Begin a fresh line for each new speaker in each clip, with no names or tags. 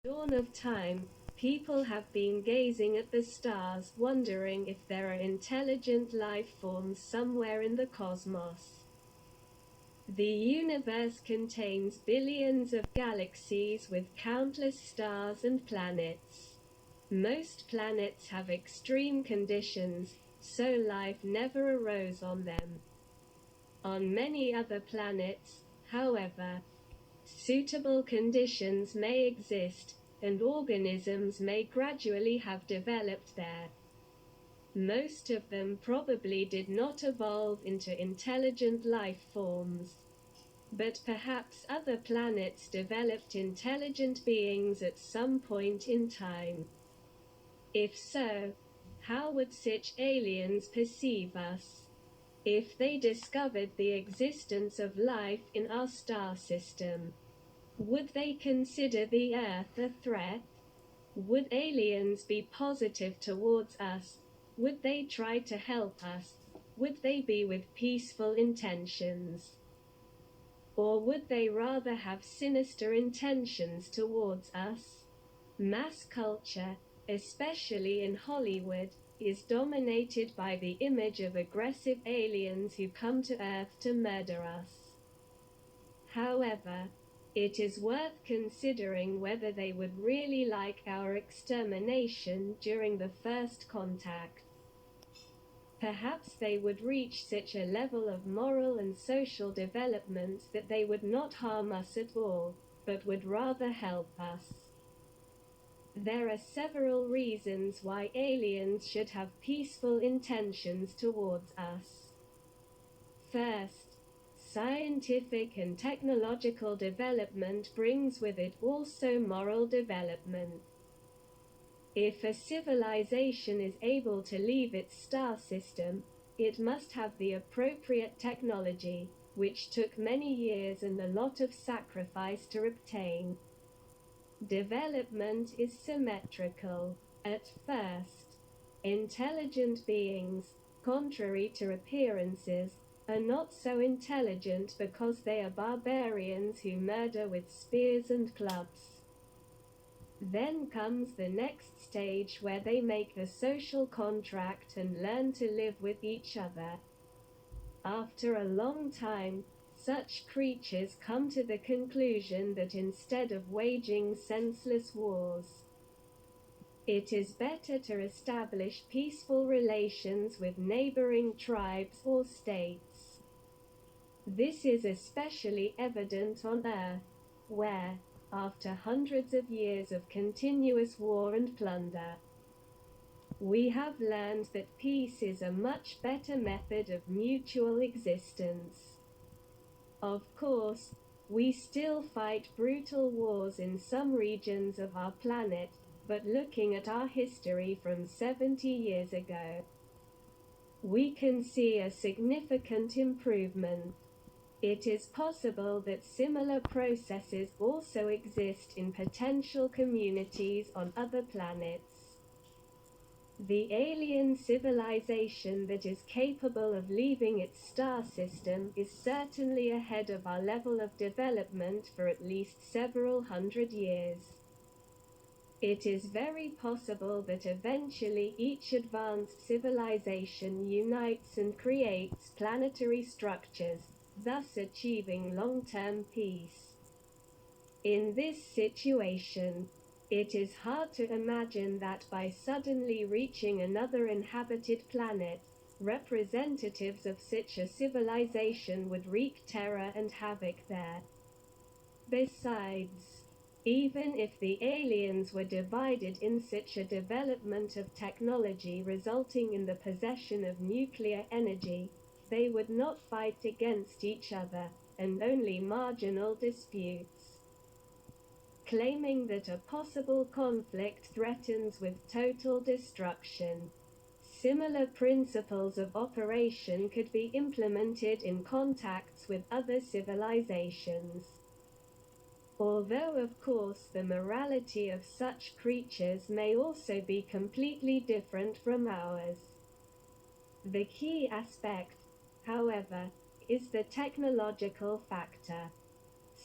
Dawn of time, people have been gazing at the stars, wondering if there are intelligent life forms somewhere in the cosmos. The universe contains billions of galaxies with countless stars and planets. Most planets have extreme conditions, so life never arose on them. On many other planets, however, suitable conditions may exist, and organisms may gradually have developed there. Most of them probably did not evolve into intelligent life forms. But perhaps other planets developed intelligent beings at some point in time. If so, how would such aliens perceive us? If they discovered the existence of life in our star system, would they consider the Earth a threat? Would aliens be positive towards us? Would they try to help us? Would they be with peaceful intentions? Or would they rather have sinister intentions towards us? Mass culture, especially in Hollywood, is dominated by the image of aggressive aliens who come to Earth to murder us. However, it is worth considering whether they would really like our extermination during the first contact. Perhaps they would reach such a level of moral and social development that they would not harm us at all, but would rather help us. There are several reasons why aliens should have peaceful intentions towards us. First, scientific and technological development brings with it also moral development. If a civilization is able to leave its star system, it must have the appropriate technology, which took many years and a lot of sacrifice to obtain. Development is symmetrical. At first, intelligent beings, contrary to appearances, are not so intelligent because they are barbarians who murder with spears and clubs. Then comes the next stage where they make a social contract and learn to live with each other. After a long time, such creatures come to the conclusion that instead of waging senseless wars, it is better to establish peaceful relations with neighboring tribes or states. This is especially evident on Earth, where, after hundreds of years of continuous war and plunder, we have learned that peace is a much better method of mutual existence. Of course, we still fight brutal wars in some regions of our planet, but looking at our history from 70 years ago, we can see a significant improvement. It is possible that similar processes also exist in potential communities on other planets. The alien civilization that is capable of leaving its star system is certainly ahead of our level of development for at least several hundred years. It is very possible that eventually each advanced civilization unites and creates planetary structures, thus achieving long-term peace. In this situation, it is hard to imagine that by suddenly reaching another inhabited planet, representatives of such a civilization would wreak terror and havoc there. Besides, even if the aliens were divided in such a development of technology resulting in the possession of nuclear energy, they would not fight against each other, and only marginal disputes. Claiming that a possible conflict threatens with total destruction, similar principles of operation could be implemented in contacts with other civilizations. Although of course the morality of such creatures may also be completely different from ours. The key aspect, however, is the technological factor.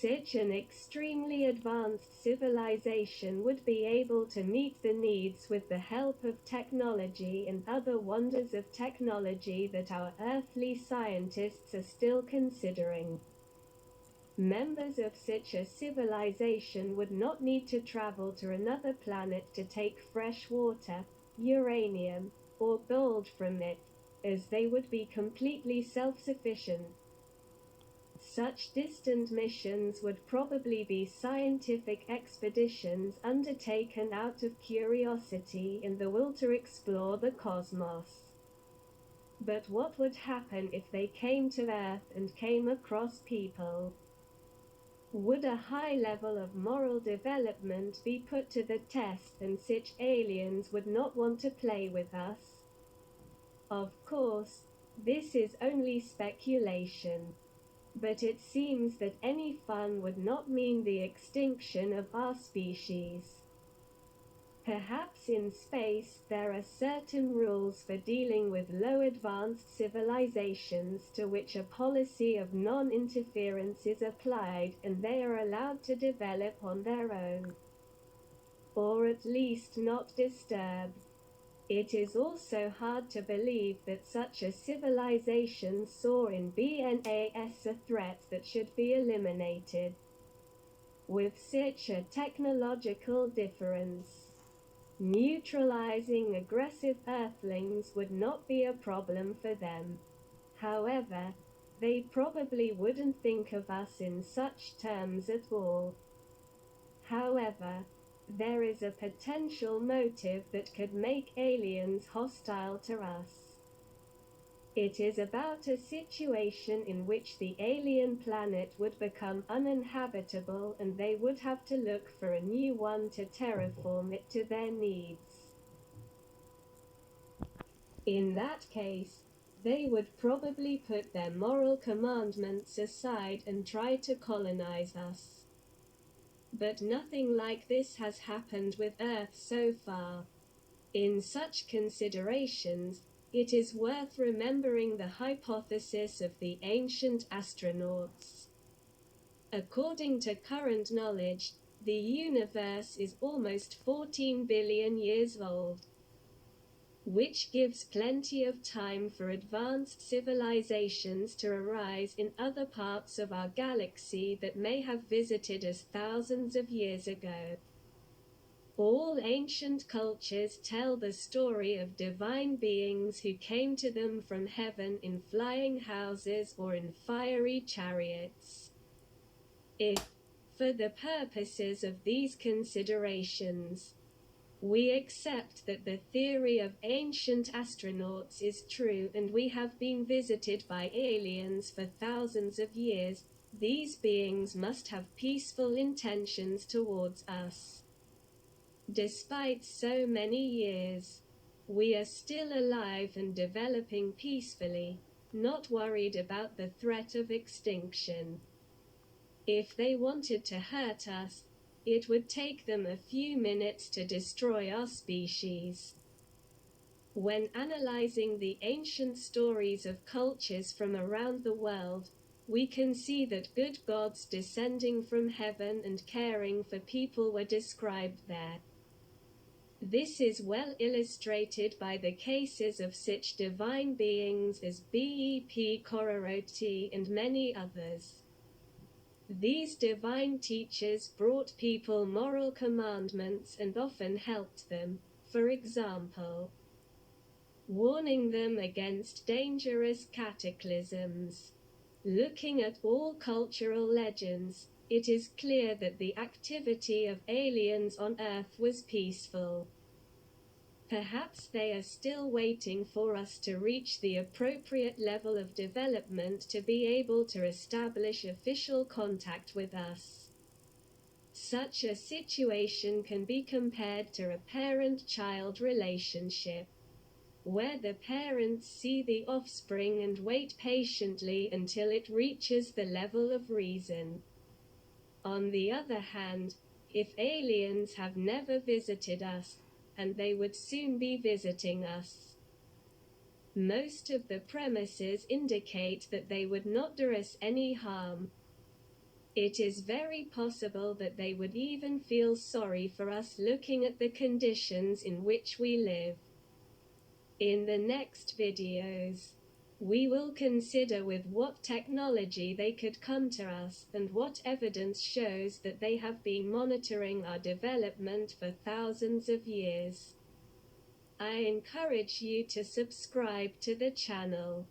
Such an extremely advanced civilization would be able to meet the needs with the help of technology and other wonders of technology that our earthly scientists are still considering. Members of such a civilization would not need to travel to another planet to take fresh water, uranium, or gold from it, as they would be completely self-sufficient. Such distant missions would probably be scientific expeditions undertaken out of curiosity and the will to explore the cosmos. But what would happen if they came to Earth and came across people? Would a high level of moral development be put to the test and such aliens would not want to play with us? Of course, this is only speculation. But it seems that any fun would not mean the extinction of our species. Perhaps in space there are certain rules for dealing with low advanced civilizations to which a policy of non-interference is applied and they are allowed to develop on their own. Or at least not disturb. It is also hard to believe that such a civilization saw in BNAS a threat that should be eliminated. With such a technological difference, neutralizing aggressive Earthlings would not be a problem for them. However, they probably wouldn't think of us in such terms at all. However, there is a potential motive that could make aliens hostile to us. It is about a situation in which the alien planet would become uninhabitable and they would have to look for a new one to terraform it to their needs. In that case, they would probably put their moral commandments aside and try to colonize us. But nothing like this has happened with Earth so far. In such considerations, it is worth remembering the hypothesis of the ancient astronauts. According to current knowledge, the universe is almost 14 billion years old, which gives plenty of time for advanced civilizations to arise in other parts of our galaxy that may have visited us thousands of years ago. All ancient cultures tell the story of divine beings who came to them from heaven in flying houses or in fiery chariots. If, for the purposes of these considerations, we accept that the theory of ancient astronauts is true and we have been visited by aliens for thousands of years, these beings must have peaceful intentions towards us. Despite so many years, we are still alive and developing peacefully, not worried about the threat of extinction. If they wanted to hurt us, it would take them a few minutes to destroy our species. When analyzing the ancient stories of cultures from around the world, we can see that good gods descending from heaven and caring for people were described there. This is well illustrated by the cases of such divine beings as Bep Kororoti and many others. These divine teachers brought people moral commandments and often helped them, for example, warning them against dangerous cataclysms. Looking at all cultural legends, it is clear that the activity of aliens on Earth was peaceful. Perhaps they are still waiting for us to reach the appropriate level of development to be able to establish official contact with us. Such a situation can be compared to a parent-child relationship, where the parents see the offspring and wait patiently until it reaches the level of reason. On the other hand, if aliens have never visited us, and they would soon be visiting us, most of the premises indicate that they would not do us any harm. It is very possible that they would even feel sorry for us looking at the conditions in which we live. In the next videos, we will consider with what technology they could come to us, and what evidence shows that they have been monitoring our development for thousands of years. I encourage you to subscribe to the channel.